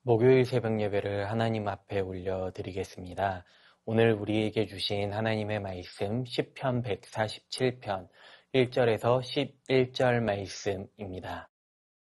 목요일 새벽 예배를 하나님 앞에 올려드리겠습니다. 오늘 우리에게 주신 하나님의 말씀 시편 147편 1절에서 11절 말씀입니다.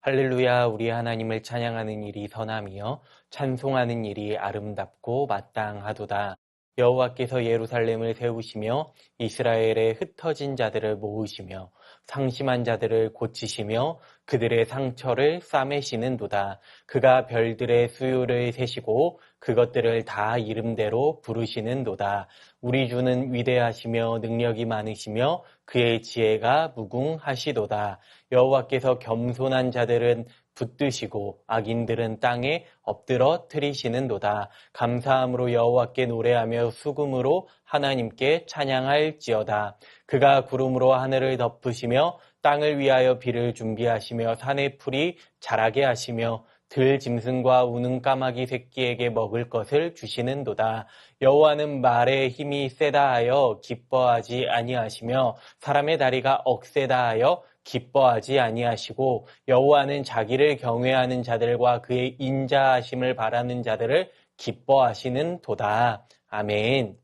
할렐루야, 우리 하나님을 찬양하는 일이 선함이요 찬송하는 일이 아름답고 마땅하도다. 여호와께서 예루살렘을 세우시며 이스라엘의 흩어진 자들을 모으시며 상심한 자들을 고치시며 그들의 상처를 싸매시는도다. 그가 별들의 수요를 세시고 그것들을 다 이름대로 부르시는도다. 우리 주는 위대하시며 능력이 많으시며 그의 지혜가 무궁하시도다. 여호와께서 겸손한 자들은 붙드시고 악인들은 땅에 엎드러뜨리시는도다. 감사함으로 여호와께 노래하며 수금으로 하나님께 찬양할지어다. 그가 구름으로 하늘을 덮으시며 땅을 위하여 비를 준비하시며 산의 풀이 자라게 하시며 들짐승과 우는 까마귀 새끼에게 먹을 것을 주시는도다. 여호와는 말에 힘이 세다 하여 기뻐하지 아니하시며 사람의 다리가 억세다 하여 기뻐하지 아니하시고 여호와는 자기를 경외하는 자들과 그의 인자하심을 바라는 자들을 기뻐하시는도다. 아멘.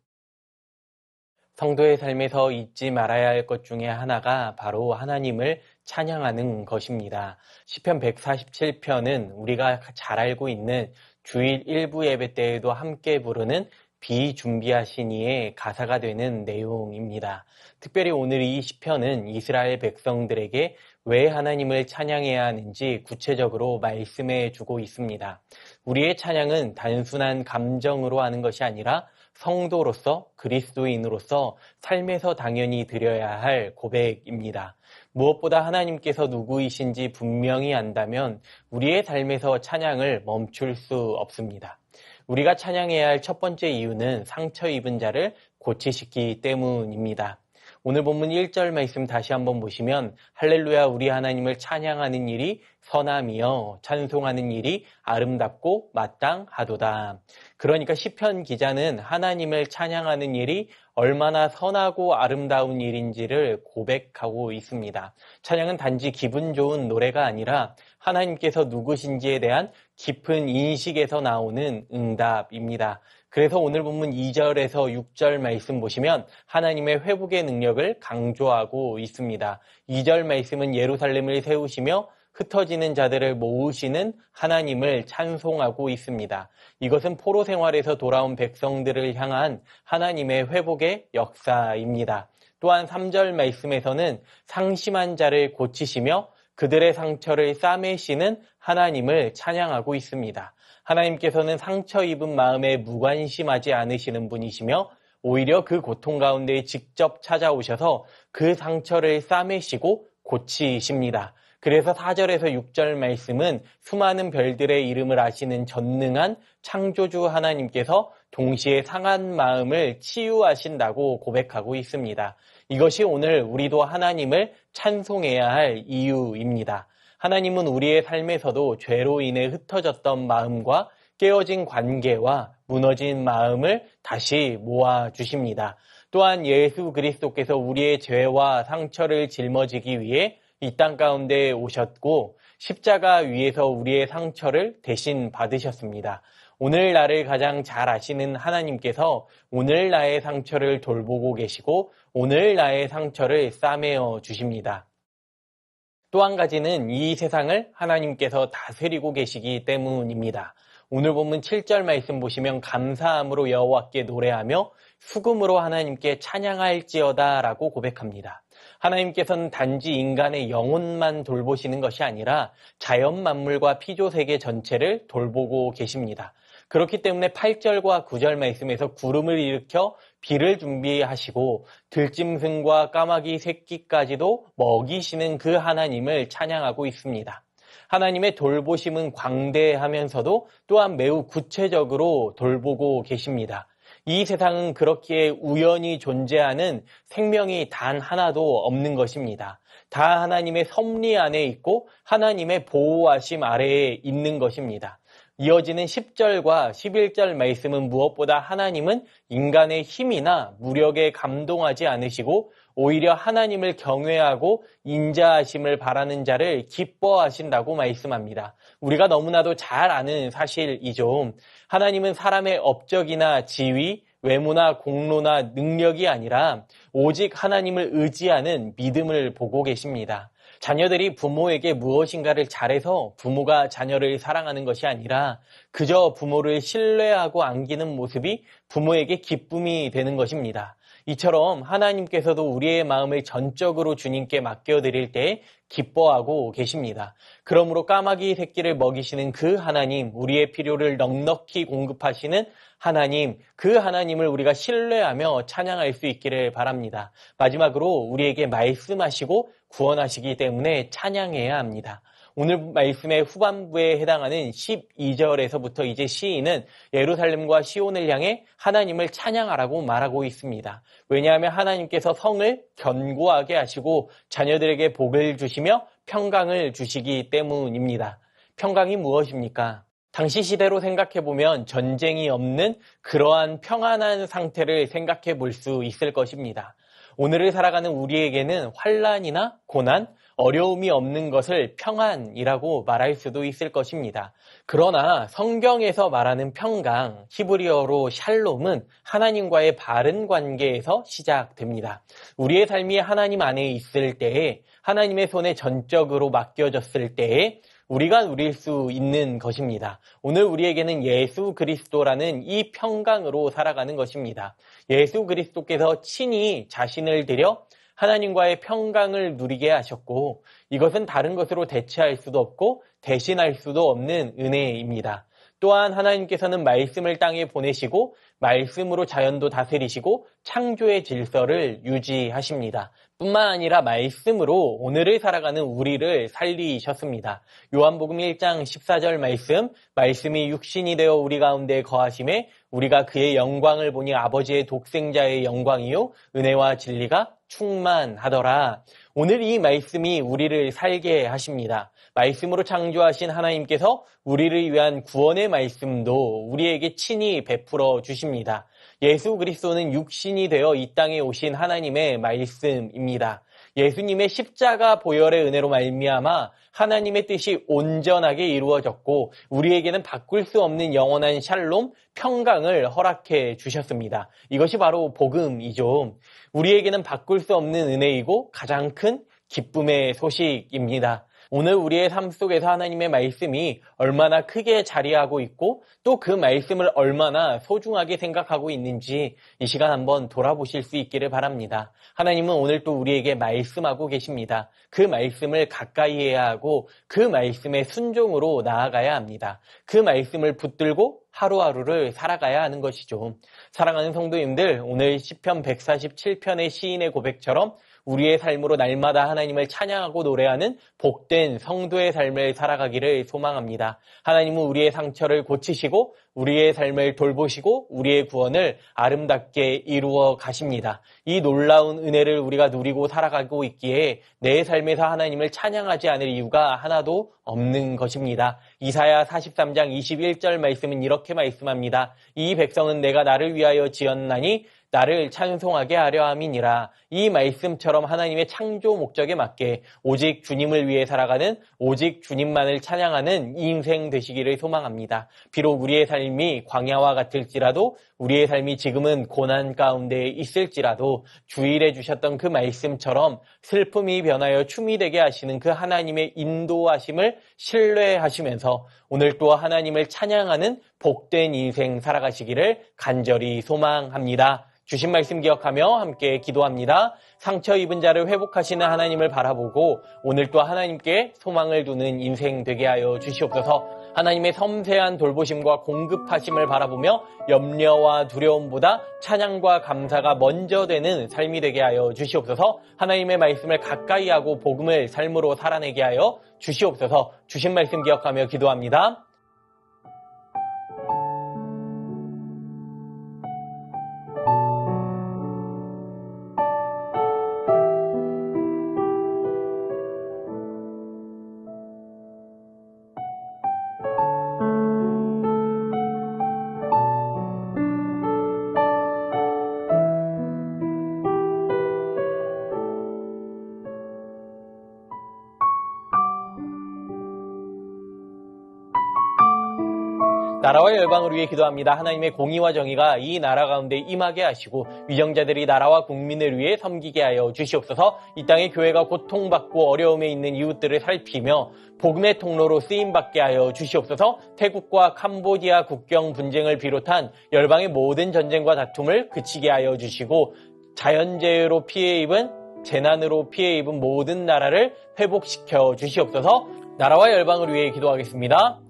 성도의 삶에서 잊지 말아야 할 것 중에 하나가 바로 하나님을 찬양하는 것입니다. 시편 147편은 우리가 잘 알고 있는 주일 일부 예배 때에도 함께 부르는 비준비하신 이의 가사가 되는 내용입니다. 특별히 오늘 이 시편은 이스라엘 백성들에게 왜 하나님을 찬양해야 하는지 구체적으로 말씀해 주고 있습니다. 우리의 찬양은 단순한 감정으로 하는 것이 아니라 성도로서 그리스도인으로서 삶에서 당연히 드려야 할 고백입니다. 무엇보다 하나님께서 누구이신지 분명히 안다면 우리의 삶에서 찬양을 멈출 수 없습니다. 우리가 찬양해야 할 첫 번째 이유는 상처 입은 자를 고치시기 때문입니다. 오늘 본문 1절 말씀 다시 한번 보시면 할렐루야, 우리 하나님을 찬양하는 일이 선함이여 찬송하는 일이 아름답고 마땅하도다. 그러니까 시편 기자는 하나님을 찬양하는 일이 얼마나 선하고 아름다운 일인지를 고백하고 있습니다. 찬양은 단지 기분 좋은 노래가 아니라 하나님께서 누구신지에 대한 깊은 인식에서 나오는 응답입니다. 그래서 오늘 본문 2절에서 6절 말씀 보시면 하나님의 회복의 능력을 강조하고 있습니다. 2절 말씀은 예루살렘을 세우시며 흩어지는 자들을 모으시는 하나님을 찬송하고 있습니다. 이것은 포로 생활에서 돌아온 백성들을 향한 하나님의 회복의 역사입니다. 또한 3절 말씀에서는 상심한 자를 고치시며 그들의 상처를 싸매시는 하나님을 찬양하고 있습니다. 하나님께서는 상처 입은 마음에 무관심하지 않으시는 분이시며 오히려 그 고통 가운데 직접 찾아오셔서 그 상처를 싸매시고 고치십니다. 그래서 4절에서 6절 말씀은 수많은 별들의 이름을 아시는 전능한 창조주 하나님께서 동시에 상한 마음을 치유하신다고 고백하고 있습니다. 이것이 오늘 우리도 하나님을 찬송해야 할 이유입니다. 하나님은 우리의 삶에서도 죄로 인해 흩어졌던 마음과 깨어진 관계와 무너진 마음을 다시 모아주십니다. 또한 예수 그리스도께서 우리의 죄와 상처를 짊어지기 위해 이 땅 가운데 오셨고 십자가 위에서 우리의 상처를 대신 받으셨습니다. 오늘 나를 가장 잘 아시는 하나님께서 오늘 나의 상처를 돌보고 계시고 오늘 나의 상처를 싸매어 주십니다. 또 한 가지는 이 세상을 하나님께서 다스리고 계시기 때문입니다. 오늘 본문 7절 말씀 보시면 감사함으로 여호와께 노래하며 수금으로 하나님께 찬양할지어다 라고 고백합니다. 하나님께서는 단지 인간의 영혼만 돌보시는 것이 아니라 자연 만물과 피조세계 전체를 돌보고 계십니다. 그렇기 때문에 8절과 9절 말씀에서 구름을 일으켜 비를 준비하시고 들짐승과 까마귀 새끼까지도 먹이시는 그 하나님을 찬양하고 있습니다. 하나님의 돌보심은 광대하면서도 또한 매우 구체적으로 돌보고 계십니다. 이 세상은 그렇기에 우연히 존재하는 생명이 단 하나도 없는 것입니다. 다 하나님의 섭리 안에 있고 하나님의 보호하심 아래에 있는 것입니다. 이어지는 10절과 11절 말씀은 무엇보다 하나님은 인간의 힘이나 무력에 감동하지 않으시고 오히려 하나님을 경외하고 인자하심을 바라는 자를 기뻐하신다고 말씀합니다. 우리가 너무나도 잘 아는 사실이죠. 하나님은 사람의 업적이나 지위, 외모나 공로나 능력이 아니라 오직 하나님을 의지하는 믿음을 보고 계십니다. 자녀들이 부모에게 무엇인가를 잘해서 부모가 자녀를 사랑하는 것이 아니라 그저 부모를 신뢰하고 안기는 모습이 부모에게 기쁨이 되는 것입니다. 이처럼 하나님께서도 우리의 마음을 전적으로 주님께 맡겨드릴 때 기뻐하고 계십니다. 그러므로 까마귀 새끼를 먹이시는 그 하나님, 우리의 필요를 넉넉히 공급하시는 하나님, 그 하나님을 우리가 신뢰하며 찬양할 수 있기를 바랍니다. 마지막으로 우리에게 말씀하시고 구원하시기 때문에 찬양해야 합니다. 오늘 말씀의 후반부에 해당하는 12절에서부터 이제 시인은 예루살렘과 시온을 향해 하나님을 찬양하라고 말하고 있습니다. 왜냐하면 하나님께서 성을 견고하게 하시고 자녀들에게 복을 주시며 평강을 주시기 때문입니다. 평강이 무엇입니까? 당시 시대로 생각해보면 전쟁이 없는 그러한 평안한 상태를 생각해 볼 수 있을 것입니다. 오늘을 살아가는 우리에게는 환난이나 고난, 어려움이 없는 것을 평안이라고 말할 수도 있을 것입니다. 그러나 성경에서 말하는 평강, 히브리어로 샬롬은 하나님과의 바른 관계에서 시작됩니다. 우리의 삶이 하나님 안에 있을 때에, 하나님의 손에 전적으로 맡겨졌을 때에 우리가 누릴 수 있는 것입니다. 오늘 우리에게는 예수 그리스도라는 이 평강으로 살아가는 것입니다. 예수 그리스도께서 친히 자신을 들여 하나님과의 평강을 누리게 하셨고 이것은 다른 것으로 대체할 수도 없고 대신할 수도 없는 은혜입니다. 또한 하나님께서는 말씀을 땅에 보내시고 말씀으로 자연도 다스리시고 창조의 질서를 유지하십니다. 뿐만 아니라 말씀으로 오늘을 살아가는 우리를 살리셨습니다. 요한복음 1장 14절 말씀이 육신이 되어 우리 가운데 거하심에 우리가 그의 영광을 보니 아버지의 독생자의 영광이요 은혜와 진리가 충만하더라. 오늘 이 말씀이 우리를 살게 하십니다. 말씀으로 창조하신 하나님께서 우리를 위한 구원의 말씀도 우리에게 친히 베풀어 주십니다. 예수 그리스도는 육신이 되어 이 땅에 오신 하나님의 말씀입니다. 예수님의 십자가 보혈의 은혜로 말미암아 하나님의 뜻이 온전하게 이루어졌고 우리에게는 바꿀 수 없는 영원한 샬롬, 평강을 허락해 주셨습니다. 이것이 바로 복음이죠. 우리에게는 바꿀 수 없는 은혜이고 가장 큰 기쁨의 소식입니다. 오늘 우리의 삶 속에서 하나님의 말씀이 얼마나 크게 자리하고 있고 또 그 말씀을 얼마나 소중하게 생각하고 있는지 이 시간 한번 돌아보실 수 있기를 바랍니다. 하나님은 오늘 또 우리에게 말씀하고 계십니다. 그 말씀을 가까이 해야 하고 그 말씀의 순종으로 나아가야 합니다. 그 말씀을 붙들고 하루하루를 살아가야 하는 것이죠. 사랑하는 성도님들, 오늘 시편 147편의 시인의 고백처럼 우리의 삶으로 날마다 하나님을 찬양하고 노래하는 복된 성도의 삶을 살아가기를 소망합니다. 하나님은 우리의 상처를 고치시고 우리의 삶을 돌보시고 우리의 구원을 아름답게 이루어 가십니다. 이 놀라운 은혜를 우리가 누리고 살아가고 있기에 내 삶에서 하나님을 찬양하지 않을 이유가 하나도 없는 것입니다. 이사야 43장 21절 말씀은 이렇게 말씀합니다. 이 백성은 내가 나를 위하여 지었나니 나를 찬송하게 하려 함이니라. 이 말씀처럼 하나님의 창조 목적에 맞게 오직 주님을 위해 살아가는 오직 주님만을 찬양하는 이 인생 되시기를 소망합니다. 비록 우리의 삶이 광야와 같을지라도 우리의 삶이 지금은 고난 가운데 있을지라도 주일에 주셨던 그 말씀처럼 슬픔이 변하여 춤이 되게 하시는 그 하나님의 인도하심을 신뢰하시면서 오늘 또 하나님을 찬양하는 복된 인생 살아가시기를 간절히 소망합니다. 주신 말씀 기억하며 함께 기도합니다. 상처 입은 자를 회복하시는 하나님을 바라보고 오늘 또 하나님께 소망을 두는 인생 되게 하여 주시옵소서. 하나님의 섬세한 돌보심과 공급하심을 바라보며 염려와 두려움보다 찬양과 감사가 먼저 되는 삶이 되게 하여 주시옵소서. 하나님의 말씀을 가까이 하고 복음을 삶으로 살아내게 하여 주시옵소서. 주신 말씀 기억하며 기도합니다. 나라와 열방을 위해 기도합니다. 하나님의 공의와 정의가 이 나라 가운데 임하게 하시고 위정자들이 나라와 국민을 위해 섬기게 하여 주시옵소서. 이 땅의 교회가 고통받고 어려움에 있는 이웃들을 살피며 복음의 통로로 쓰임받게 하여 주시옵소서. 태국과 캄보디아 국경 분쟁을 비롯한 열방의 모든 전쟁과 다툼을 그치게 하여 주시고 자연재해로 피해 입은 재난으로 피해 입은 모든 나라를 회복시켜 주시옵소서. 나라와 열방을 위해 기도하겠습니다.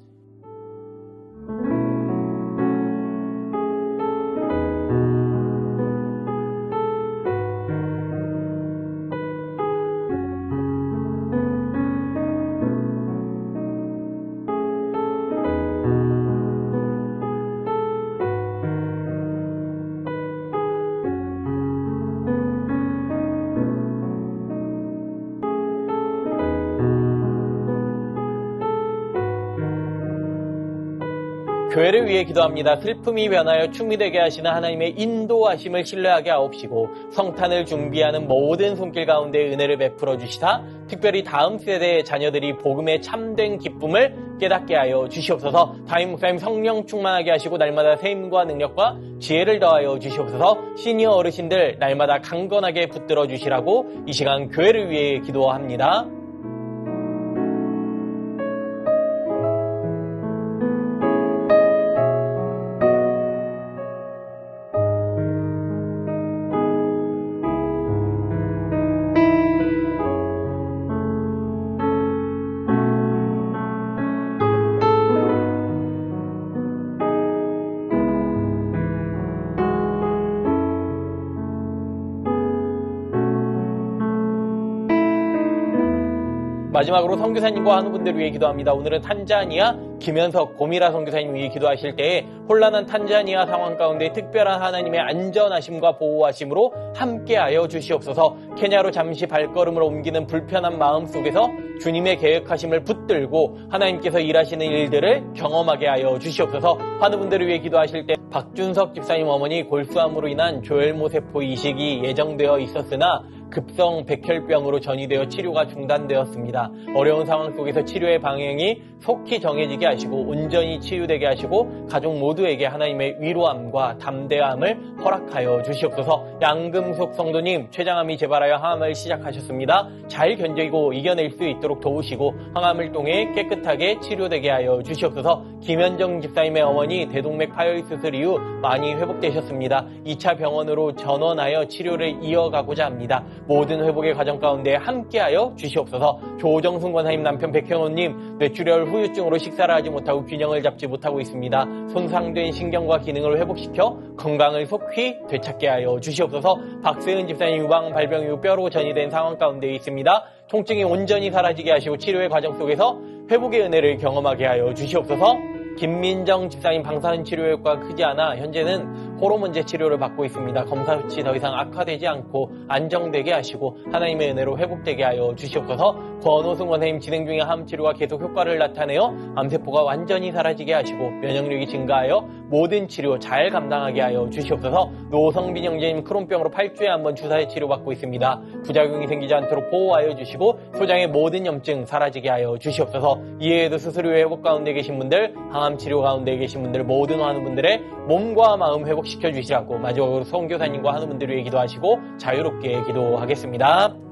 교회를 위해 기도합니다. 슬픔이 변하여 춤이 되게 하시는 하나님의 인도하심을 신뢰하게 하옵시고 성탄을 준비하는 모든 손길 가운데 은혜를 베풀어 주시사 특별히 다음 세대의 자녀들이 복음의 참된 기쁨을 깨닫게 하여 주시옵소서. 담임 목사님 성령 충만하게 하시고 날마다 세임과 능력과 지혜를 더하여 주시옵소서. 시니어 어르신들 날마다 강건하게 붙들어 주시라고 이 시간 교회를 위해 기도합니다. 마지막으로 선교사님과 한우분들을 위해 기도합니다. 오늘은 탄자니아 김현석 고미라 선교사님 위해 기도하실 때에 혼란한 탄자니아 상황 가운데 특별한 하나님의 안전하심과 보호하심으로 함께하여 주시옵소서. 케냐로 잠시 발걸음을 옮기는 불편한 마음 속에서 주님의 계획하심을 붙들고 하나님께서 일하시는 일들을 경험하게 하여 주시옵소서. 환우분들을 위해 기도하실 때 박준석 집사님 어머니 골수암으로 인한 조혈모세포 이식이 예정되어 있었으나 급성 백혈병으로 전이되어 치료가 중단되었습니다. 어려운 상황 속에서 치료의 방향이 속히 정해지게 하시고 온전히 치유되게 하시고 가족 모두에게 하나님의 위로함과 담대함을 허락하여 주시옵소서. 양금숙 성도님 췌장암이 재발하여 항암을 시작하셨습니다. 잘 견디고 이겨낼 수 있도록 도우시고 항암을 통해 깨끗하게 치료되게 하여 주시옵소서. 김현정 집사님의 어머니 대동맥 파열 수술 이후 많이 회복되셨습니다. 2차 병원으로 전원하여 치료를 이어가고자 합니다. 모든 회복의 과정 가운데 함께하여 주시옵소서. 조정순 권사님 남편 백현호님 뇌출혈 후유증으로 식사를 하지 못하고 균형을 잡지 못하고 있습니다. 손상된 신경과 기능을 회복시켜 건강을 속히 되찾게 하여 주시옵소서. 박세은 집사님 유방 발병 이후 뼈로 전이된 상황 가운데 있습니다. 통증이 온전히 사라지게 하시고 치료의 과정 속에서 회복의 은혜를 경험하게 하여 주시옵소서. 김민정 집사님 방사능 치료 효과가 크지 않아 현재는 호르몬제 치료를 받고 있습니다. 검사 수치 더 이상 악화되지 않고 안정되게 하시고 하나님의 은혜로 회복되게 하여 주시옵소서. 권호승 원사님 진행 중인 암 치료가 계속 효과를 나타내어 암세포가 완전히 사라지게 하시고 면역력이 증가하여 모든 치료 잘 감당하게 하여 주시옵소서. 노성빈 형제님 크론병으로 8주에 한번 주사에 치료받고 있습니다. 부작용이 생기지 않도록 보호하여 주시고 소장의 모든 염증 사라지게 하여 주시옵소서. 이외에도 수술 후에 회복 가운데 계신 분들, 항암 치료 가운데 계신 분들 모든 환우분들의 몸과 마음 회복시켜 주시라고 마지막으로 선교사님과 환우분들을 위해 기도하시고 자유롭게 기도하겠습니다.